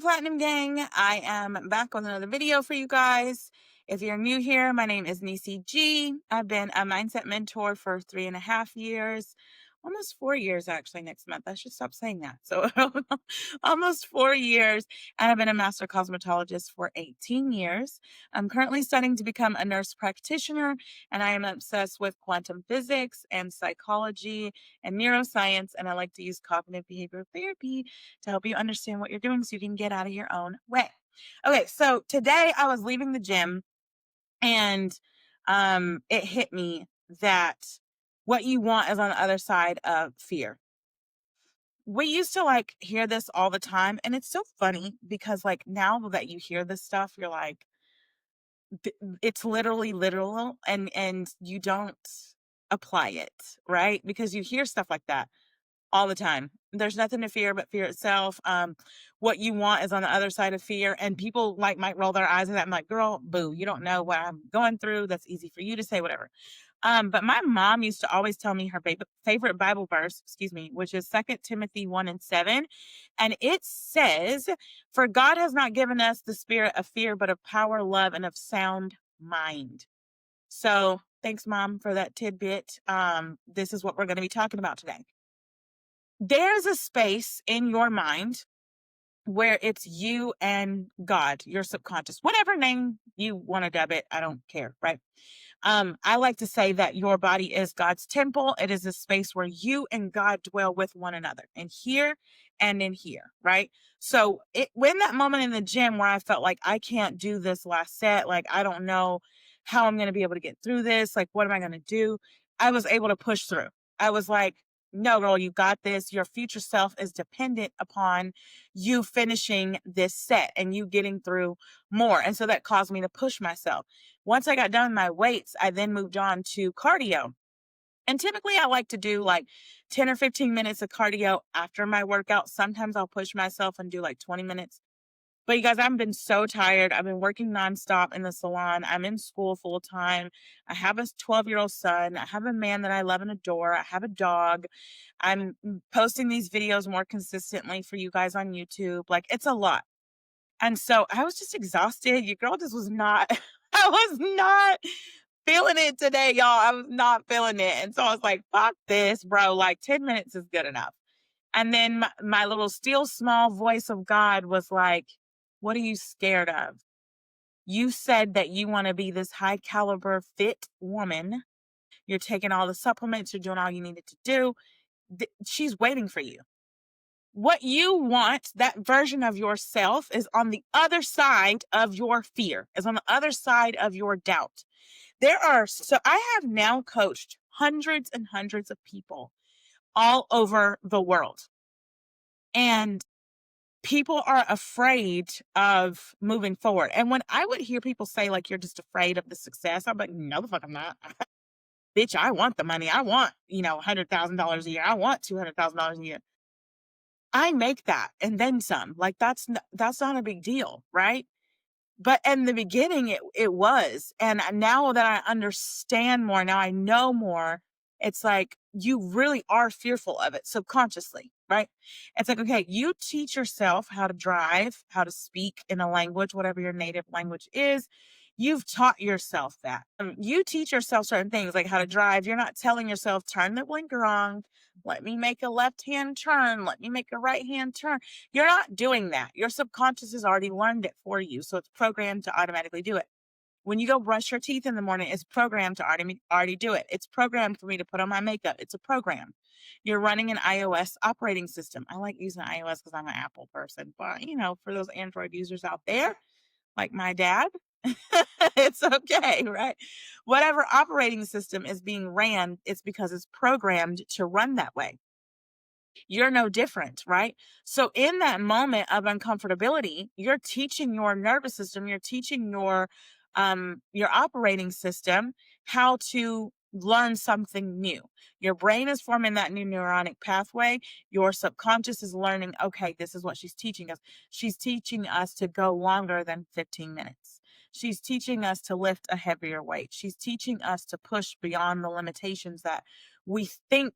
Platinum Gang. I am back with another video for you guys. If you're new here, my name is Niecy G. I've been a mindset mentor for 3.5 years, almost 4 years actually next month. I should stop saying that. So almost 4 years. And I've been a master cosmetologist for 18 years. I'm currently studying to become a nurse practitioner, and I am obsessed with quantum physics and psychology and neuroscience. And I like to use cognitive behavioral therapy to help you understand what you're doing so you can get out of your own way. Okay, so today I was leaving the gym and it hit me that what you want is on the other side of fear. We used to hear this all the time, and it's so funny because now that you hear this stuff, you're like, it's literally literal, and you don't apply it, right? Because you hear stuff like that all the time. There's nothing to fear but fear itself. What you want is on the other side of fear. And people might roll their eyes at that. I'm like, girl, boo, you don't know what I'm going through. That's easy for you to say, whatever. But my mom used to always tell me her favorite Bible verse, which is 2 Timothy 1:7. And it says, "For God has not given us the spirit of fear, but of power, love, and of sound mind." So thanks, Mom, for that tidbit. This is what we're going to be talking about today. There's a space in your mind where it's you and God, your subconscious, whatever name you want to dub it. I don't care, right? I like to say that your body is God's temple. It is a space where you and God dwell with one another, in here and in here, right? So when that moment in the gym where I felt like I can't do this last set, I don't know how I'm going to be able to get through this. What am I going to do? I was able to push through. I was like, no, girl, you got this. Your future self is dependent upon you finishing this set and you getting through more. And so that caused me to push myself. Once I got done with my weights, I then moved on to cardio. And typically I like to do 10 or 15 minutes of cardio after my workout. Sometimes I'll push myself and do 20 minutes. But you guys, I've been so tired. I've been working nonstop in the salon. I'm in school full time. I have a 12-year-old son. I have a man that I love and adore. I have a dog. I'm posting these videos more consistently for you guys on YouTube. It's a lot. And so I was just exhausted. Your girl just was not, I was not feeling it today, y'all. I was not feeling it. And so I was like, fuck this, bro. 10 minutes is good enough. And then my little still small voice of God was like, what are you scared of? You said that you want to be this high caliber fit woman. You're taking all the supplements. You're doing all you needed to do. She's waiting for you. What you want, that version of yourself, is on the other side of your fear, is on the other side of your doubt. I have now coached hundreds and hundreds of people all over the world. And people are afraid of moving forward. And when I would hear people say, you're just afraid of the success, I'm like, no, the fuck I'm not. Bitch, I want the money. I want, $100,000 a year. I want $200,000 a year. I make that and then some. That's not a big deal, right? But in the beginning, it was. And now that I understand more, now I know more, it's like you really are fearful of it subconsciously, right? It's like, okay, you teach yourself how to drive, how to speak in a language, whatever your native language is. You've taught yourself that. You teach yourself certain things like how to drive. You're not telling yourself, turn the blinker on. Let me make a left-hand turn. Let me make a right-hand turn. You're not doing that. Your subconscious has already learned it for you. So it's programmed to automatically do it. When you go brush your teeth in the morning, it's programmed to already do it. It's programmed for me to put on my makeup. It's a program. You're running an iOS operating system. I like using iOS because I'm an Apple person. But, for those Android users out there, like my dad, it's okay, right? Whatever operating system is being ran, it's because it's programmed to run that way. You're no different, right? So in that moment of uncomfortability, you're teaching your nervous system, you're teaching your operating system how to learn something new. Your brain is forming that new neuronic pathway. Your subconscious is learning, okay, this is what she's teaching us. She's teaching us to go longer than 15 minutes. She's teaching us to lift a heavier weight. She's teaching us to push beyond the limitations that we think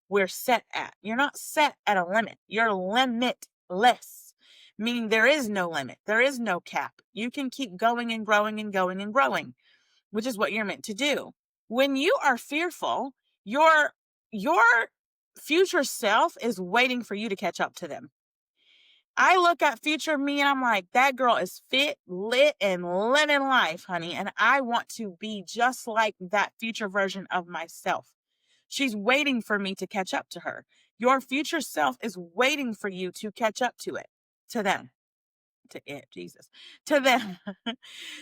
we're set at. You're not set at a limit. You're limitless. meaning there is no limit. There is no cap. You can keep going and growing and going and growing, which is what you're meant to do. When you are fearful, your future self is waiting for you to catch up to them. I look at future me and I'm like, that girl is fit, lit, and living life, honey. And I want to be just like that future version of myself. She's waiting for me to catch up to her. Your future self is waiting for you to catch up to them, to it, Jesus, to them.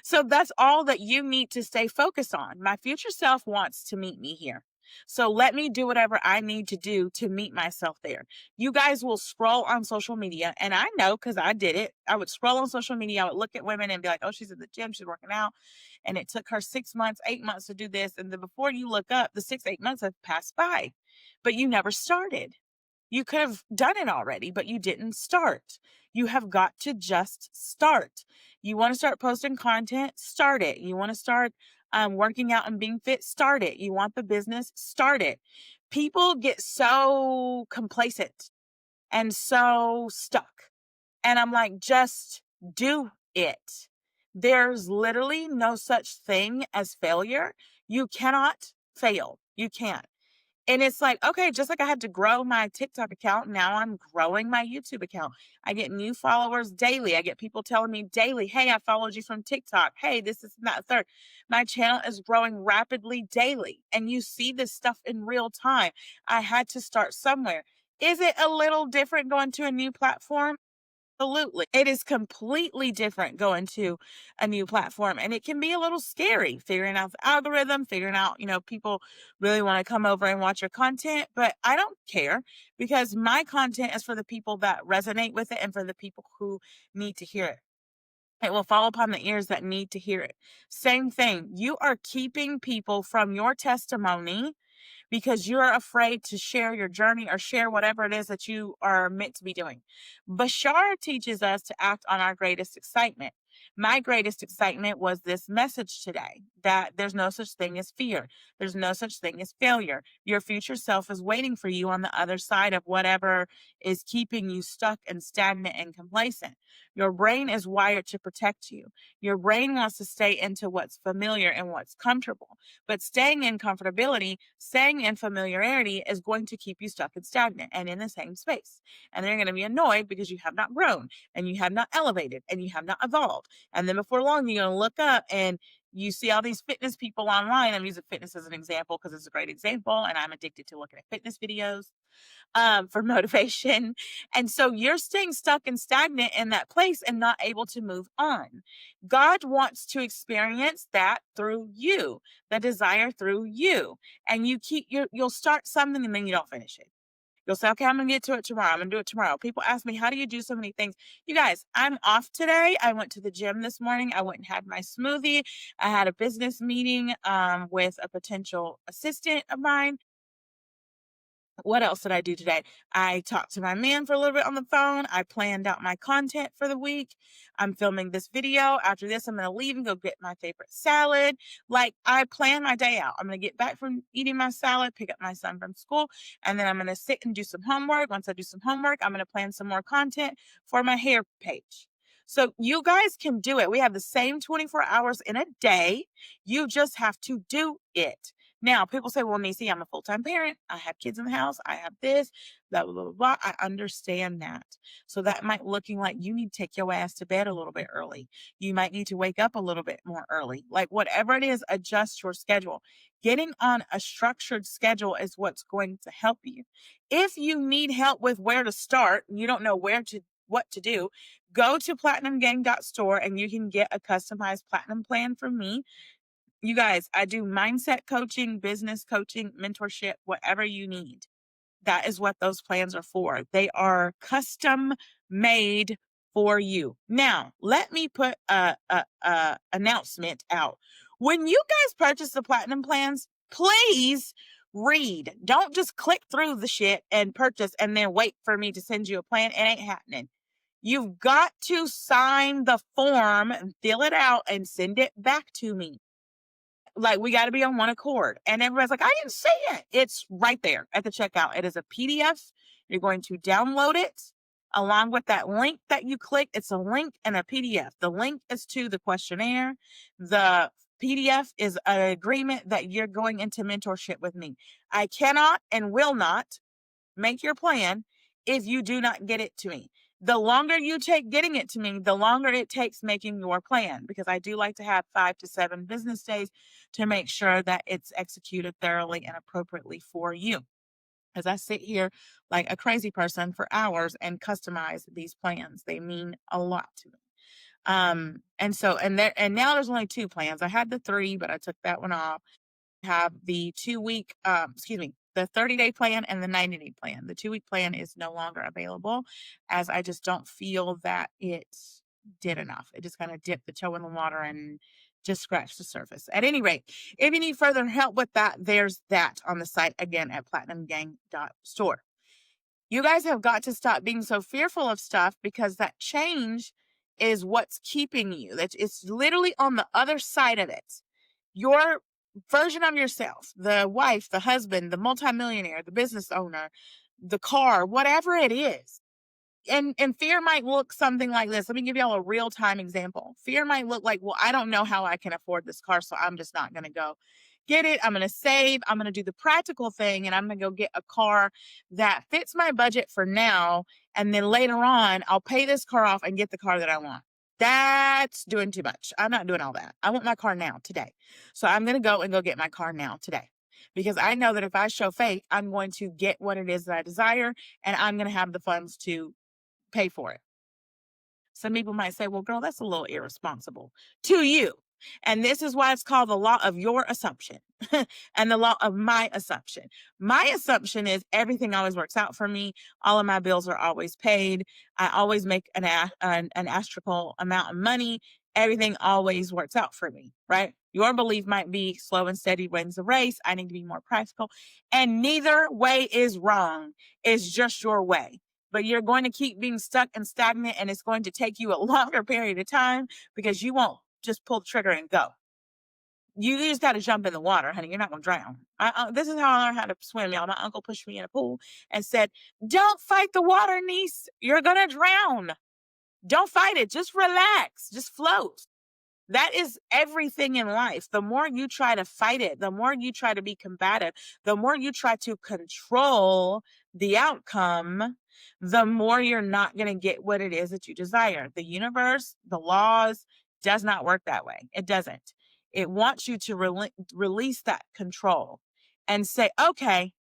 So that's all that you need to stay focused on. My future self wants to meet me here. So let me do whatever I need to do to meet myself there. You guys will scroll on social media, and I know because I did it. I would scroll on social media. I would look at women and be like, oh, she's at the gym, she's working out. And it took her 6 months, 8 months to do this. And then before you look up, the 6, 8 months have passed by, but you never started. You could have done it already, but you didn't start. You have got to just start. You want to start posting content, start it. You want to start working out and being fit, start it. You want the business, start it. People get so complacent and so stuck. And I'm like, just do it. There's literally no such thing as failure. You cannot fail. You can't. And it's like, okay, just like I had to grow my TikTok account, now I'm growing my YouTube account. I get new followers daily. I get people telling me daily, hey, I followed you from TikTok. Hey, this is that third. My channel is growing rapidly daily. And you see this stuff in real time. I had to start somewhere. Is it a little different going to a new platform? Absolutely. It is completely different going to a new platform, and it can be a little scary figuring out the algorithm, figuring out, people really want to come over and watch your content, but I don't care because my content is for the people that resonate with it and for the people who need to hear it. It will fall upon the ears that need to hear it. Same thing. You are keeping people from your testimony because you're afraid to share your journey or share whatever it is that you are meant to be doing. Bashar teaches us to act on our greatest excitement. My greatest excitement was this message today that there's no such thing as fear. There's no such thing as failure. Your future self is waiting for you on the other side of whatever is keeping you stuck and stagnant and complacent. Your brain is wired to protect you. Your brain wants to stay into what's familiar and what's comfortable. But staying in comfortability, staying in familiarity is going to keep you stuck and stagnant and in the same space. And they're going to be annoyed because you have not grown and you have not elevated and you have not evolved. And then before long, you're going to look up and you see all these fitness people online. I'm using fitness as an example because it's a great example. And I'm addicted to looking at fitness videos for motivation. And so you're staying stuck and stagnant in that place and not able to move on. God wants to experience that through you, the desire through you. And you'll start something and then you don't finish it. You'll say, okay, I'm going to get to it tomorrow. I'm going to do it tomorrow. People ask me, how do you do so many things? You guys, I'm off today. I went to the gym this morning. I went and had my smoothie. I had a business meeting with a potential assistant of mine. What else did I do today? I talked to my man for a little bit on the phone. I planned out my content for the week. I'm filming this video. After this, I'm going to leave and go get my favorite salad. Like, I plan my day out. I'm going to get back from eating my salad, pick up my son from school, and then I'm going to sit and do some homework. Once I do some homework, I'm going to plan some more content for my hair page. So you guys can do it. We have the same 24 hours in a day. You just have to do it. Now, people say, well, Niecy, I'm a full-time parent. I have kids in the house. I have this, blah, blah, blah, blah. I understand that. So that might looking like you need to take your ass to bed a little bit early. You might need to wake up a little bit more early. Like whatever it is, adjust your schedule. Getting on a structured schedule is what's going to help you. If you need help with where to start, you don't know what to do, go to platinumgang.store and you can get a customized platinum plan from me. You guys, I do mindset coaching, business coaching, mentorship, whatever you need. That is what those plans are for. They are custom made for you. Now, let me put a announcement out. When you guys purchase the platinum plans, please read. Don't just click through the shit and purchase and then wait for me to send you a plan. It ain't happening. You've got to sign the form and fill it out and send it back to me. Like, we got to be on one accord. And everybody's like, I didn't see it. It's right there at the checkout. It is a PDF. You're going to download it. Along with that link that you click, it's a link and a PDF. The link is to the questionnaire. The PDF is an agreement that you're going into mentorship with me. I cannot and will not make your plan if you do not get it to me. The longer you take getting it to me, the longer it takes making your plan, because I do like to have 5 to 7 business days to make sure that it's executed thoroughly and appropriately for you. As I sit here like a crazy person for hours and customize these plans, they mean a lot to me. And now there's only 2 plans. I had the 3, but I took that one off. Have the 2-week, the 30-day plan and the 90-day plan. The 2-week plan is no longer available, as I just don't feel that it did enough. It just kind of dipped the toe in the water and just scratched the surface. At any rate, if you need further help with that, there's that on the site again at platinumgang.store. You guys have got to stop being so fearful of stuff, because that change is what's keeping you. It's literally on the other side of it. Your version of yourself, the wife, the husband, the multimillionaire, the business owner, the car, whatever it is. And fear might look something like this. Let me give y'all a real time example. Fear might look like, well, I don't know how I can afford this car, so I'm just not going to go get it. I'm going to save. I'm going to do the practical thing, and I'm going to go get a car that fits my budget for now. And then later on, I'll pay this car off and get the car that I want. That's doing too much. I'm not doing all that. I want my car now, today. So I'm going to go get my car now, today. Because I know that if I show faith, I'm going to get what it is that I desire, and I'm going to have the funds to pay for it. Some people might say, well, girl, that's a little irresponsible to you. And this is why it's called the law of your assumption and the law of my assumption. My assumption is everything always works out for me. All of my bills are always paid. I always make an astronomical amount of money. Everything always works out for me, right? Your belief might be slow and steady wins the race. I need to be more practical. And neither way is wrong. It's just your way. But you're going to keep being stuck and stagnant, and it's going to take you a longer period of time, because you won't just pull the trigger and go. You just got to jump in the water, honey. You're not going to drown. This is how I learned how to swim, y'all. My uncle pushed me in a pool and said, don't fight the water, niece. You're going to drown. Don't fight it. Just relax. Just float. That is everything in life. The more you try to fight it, the more you try to be combative, the more you try to control the outcome, the more you're not going to get what it is that you desire. The universe, the laws, does not work that way. It doesn't. It wants you to release that control and say, okay,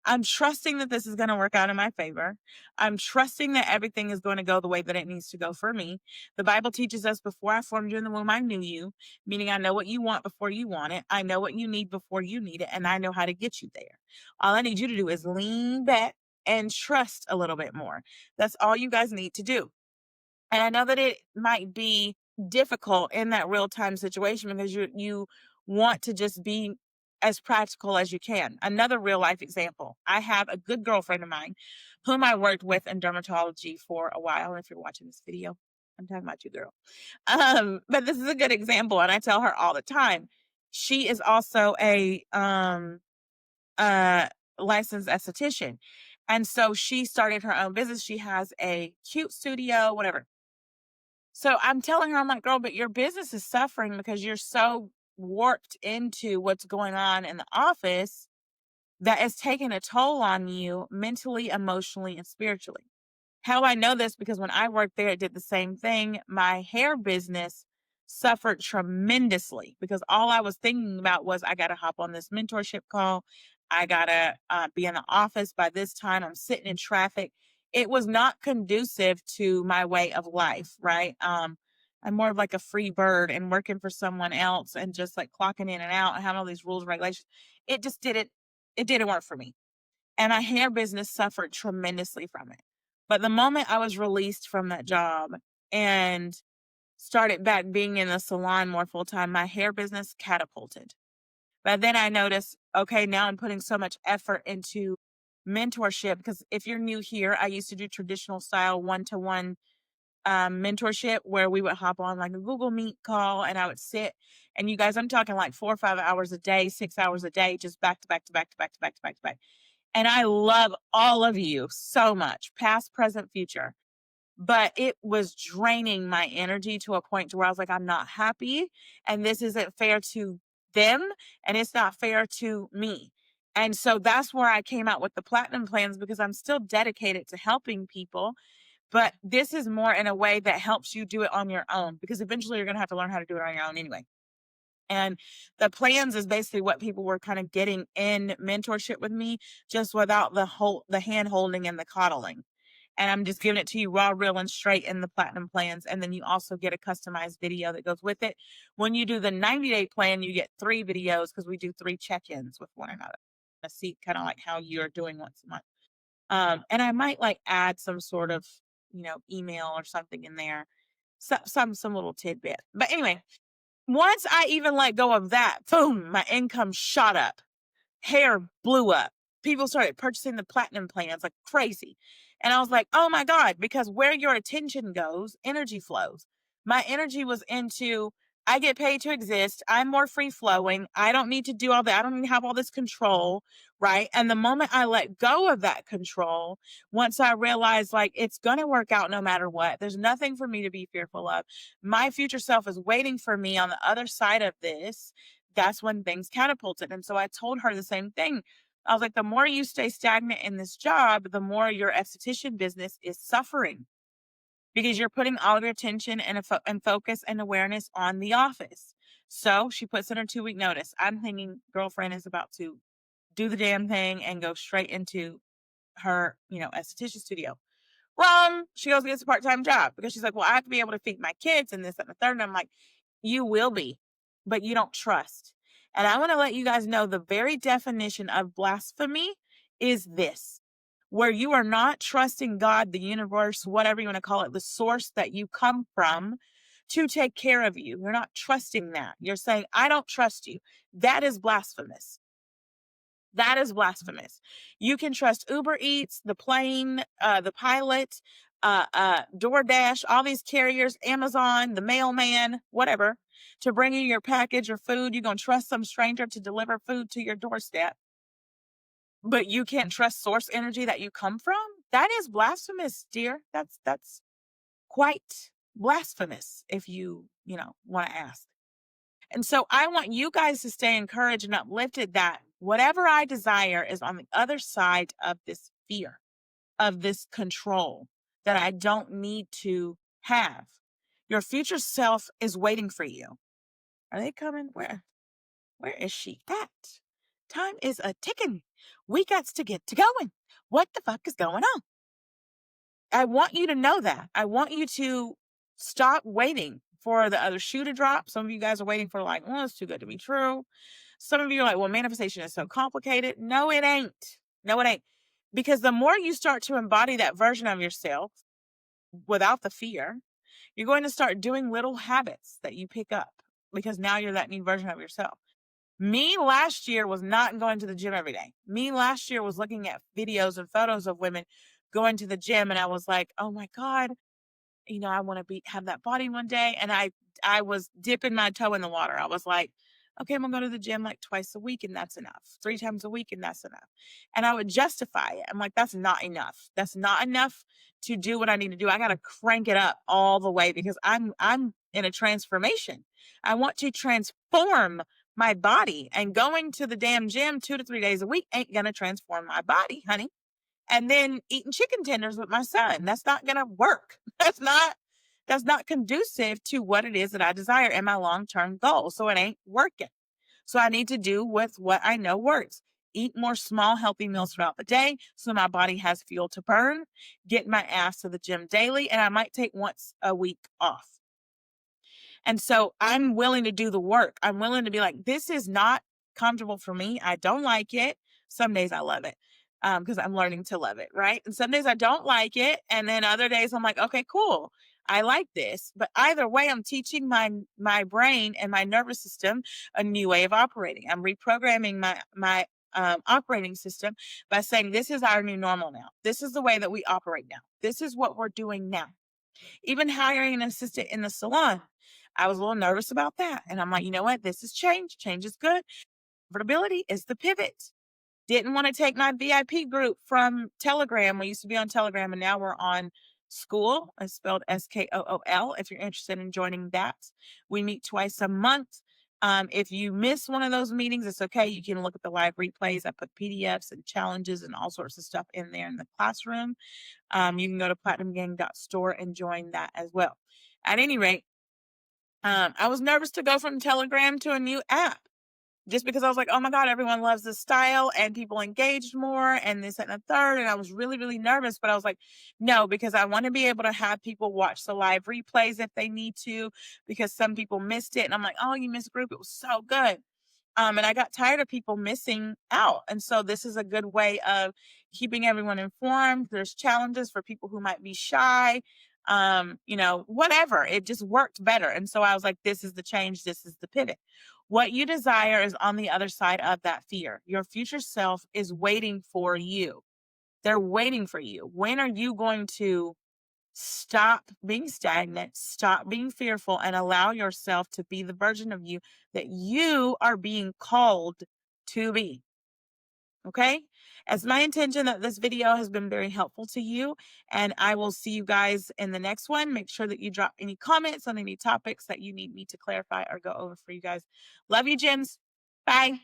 I'm trusting that this is going to work out in my favor. I'm trusting that everything is going to go the way that it needs to go for me. The Bible teaches us, before I formed you in the womb, I knew you, meaning I know what you want before you want it. I know what you need before you need it, and I know how to get you there. All I need you to do is lean back and trust a little bit more. That's all you guys need to do. And I know that it might be difficult in that real time situation, because you want to just be as practical as you can. Another real life example. I have a good girlfriend of mine whom I worked with in dermatology for a while. And if you're watching this video, I'm talking about you, girl. But this is a good example, and I tell her all the time. She is also a licensed esthetician. And so she started her own business. She has a cute studio, whatever. So I'm telling her, I'm like, girl, but your business is suffering because you're so warped into what's going on in the office that it's taking a toll on you mentally, emotionally, and spiritually. How I know this? Because when I worked there, it did the same thing. My hair business suffered tremendously, because all I was thinking about was, I got to hop on this mentorship call. I got to be in the office by this time. I'm sitting in traffic. It was not conducive to my way of life, right? I'm more of like a free bird, and working for someone else and just like clocking in and out and having all these rules and regulations. It didn't work for me. And my hair business suffered tremendously from it. But the moment I was released from that job and started back being in the salon more full time, my hair business catapulted. But then I noticed, okay, now I'm putting so much effort into mentorship, because if you're new here, I used to do traditional style one-to-one mentorship, where we would hop on like a Google Meet call, and I would sit, and you guys, I'm talking like 4 or 5 hours a day, 6 hours a day, just back to back to back to back to back to back to back. And I love all of you so much, past, present, future. but it was draining my energy to a point to where I was like, I'm not happy, and this isn't fair to them, and it's not fair to me. And so that's where I came out with the platinum plans, because I'm still dedicated to helping people, but this is more in a way that helps you do it on your own, because eventually you're going to have to learn how to do it on your own anyway. And the plans is basically what people were kind of getting in mentorship with me, just without the hand holding and the coddling. And I'm just giving it to you raw, real, and straight in the platinum plans. And then you also get a customized video that goes with it. When you do the 90-day plan, you get 3 videos, because we do 3 check-ins with one another to see kind of like how you're doing once a month. And I might like add some sort of, email or something in there, some little tidbit. But anyway, once I even let go of that, boom, my income shot up. Hair blew up. People started purchasing the platinum plans like crazy. And I was like, oh my God, because where your attention goes, energy flows. My energy was into, I get paid to exist. I'm more free flowing. I don't need to do all that. I don't need to have all this control. Right. And the moment I let go of that control, once I realized like it's going to work out no matter what, there's nothing for me to be fearful of. My future self is waiting for me on the other side of this. That's when things catapulted. And so I told her the same thing. I was like, the more you stay stagnant in this job, the more your esthetician business is suffering, because you're putting all of your attention and focus and awareness on the office. So she puts in her 2-week notice. I'm thinking girlfriend is about to do the damn thing and go straight into her, esthetician studio. Wrong. She goes, gets a part-time job, because she's like, well, I have to be able to feed my kids and this, and the third. And I'm like, you will be, but you don't trust. And I want to let you guys know the very definition of blasphemy is this: where you are not trusting God, the universe, whatever you want to call it, the source that you come from, to take care of you. You're not trusting that. You're saying, I don't trust you. That is blasphemous. That is blasphemous. You can trust Uber Eats, the plane, the pilot, DoorDash, all these carriers, Amazon, the mailman, whatever, to bring you your package or food. You're going to trust some stranger to deliver food to your doorstep, but you can't trust source energy that you come from? That is blasphemous, dear. That's quite blasphemous, if you want to ask. And so I want you guys to stay encouraged and uplifted that whatever I desire is on the other side of this fear, of this control that I don't need to have. Your future self is waiting for you. Are they coming? Where is she at? Time is a ticking. We got to get to going. What the fuck is going on? I want you to know that. I want you to stop waiting for the other shoe to drop. Some of you guys are waiting for like, oh, it's too good to be true. Some of you are like, well, manifestation is so complicated. No, it ain't. No, it ain't. Because the more you start to embody that version of yourself without the fear, you're going to start doing little habits that you pick up, because now you're that new version of yourself. Me last year was not going to the gym every day. Me last year was looking at videos and photos of women going to the gym, and I was like, oh my God, I want to have that body one day. And I was dipping my toe in the water. I was like, okay, I'm gonna go to the gym like twice a week, and that's enough. 3 times a week, and that's enough. And I would justify it. I'm like, that's not enough. That's not enough to do what I need to do. I gotta crank it up all the way, because I'm in a transformation. I want to transform my body, and going to the damn gym 2 to 3 days a week ain't gonna transform my body, honey. And then eating chicken tenders with my son, that's not going to work. That's not conducive to what it is that I desire and my long-term goal. So it ain't working. So I need to do with what I know works. Eat more small, healthy meals throughout the day so my body has fuel to burn, get my ass to the gym daily, and I might take once a week off. And so I'm willing to do the work. I'm willing to be like, this is not comfortable for me. I don't like it. Some days I love it, because I'm learning to love it, right? And some days I don't like it. And then other days I'm like, okay, cool. I like this. But either way, I'm teaching my brain and my nervous system a new way of operating. I'm reprogramming my operating system by saying, this is our new normal now. This is the way that we operate now. This is what we're doing now. Even hiring an assistant in the salon, I was a little nervous about that. And I'm like, you know what? This is change. Change is good. Comfortability is the pivot. Didn't want to take my VIP group from Telegram. We used to be on Telegram, and now we're on School is spelled SKOOL if you're interested in joining that. We meet twice a month. If you miss one of those meetings, it's okay. You can look at the live replays. I put PDFs and challenges and all sorts of stuff in there in the classroom. You can go to platinumgang.store and join that as well. At any rate, I was nervous to go from Telegram to a new app just because I was like, oh my God, everyone loves this style and people engaged more and this and the third. And I was really, really nervous, but I was like, no, because I want to be able to have people watch the live replays if they need to, because some people missed it. And I'm like, oh, you missed group. It was so good. And I got tired of people missing out. And so this is a good way of keeping everyone informed. There's challenges for people who might be shy, whatever. It just worked better. And so I was like, this is the change. This is the pivot. What you desire is on the other side of that fear. Your future self is waiting for you. They're waiting for you. When are you going to stop being stagnant, stop being fearful, and allow yourself to be the version of you that you are being called to be? Okay? It's my intention that this video has been very helpful to you, and I will see you guys in the next one. Make sure that you drop any comments on any topics that you need me to clarify or go over for you guys. Love you, gems. Bye.